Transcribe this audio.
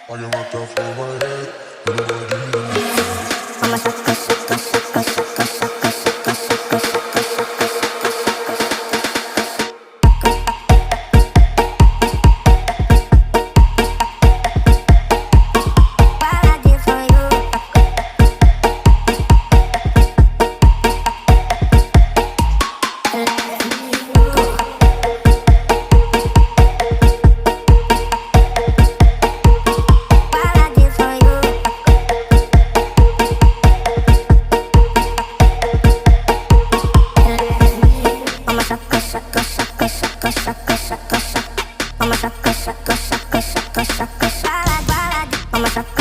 I can rock that for my head. Everybody give me a I'm a sucker, sucker, sucker, sucker, sucker, sucker, sucker, sucker, sucker, sucker, sucker, what I did for you. Let me go. What I did for you. I'm a sucker, sucker, sucker, sucker, sucker, sucker, sucker. I'm a sucker, sucker, sucker, sucker, sucker, sucker. I'm a sucker.